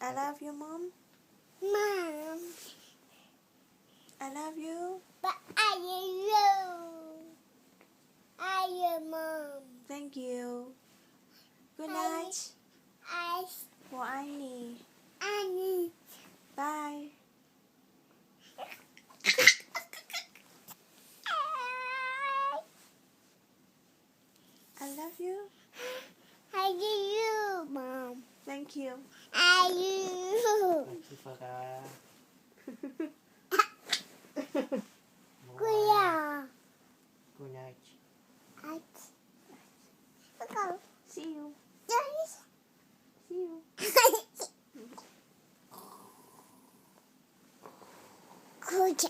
I love you, Mom. Mom. I love you. But I love you. I love Mom. Thank you. Good night. I 我爱你。 I Bye. I love you. I love you, Mom. Thank you. I love you. Sifaga. Kuya. Good night. Go. See you. Yes. See you. Good.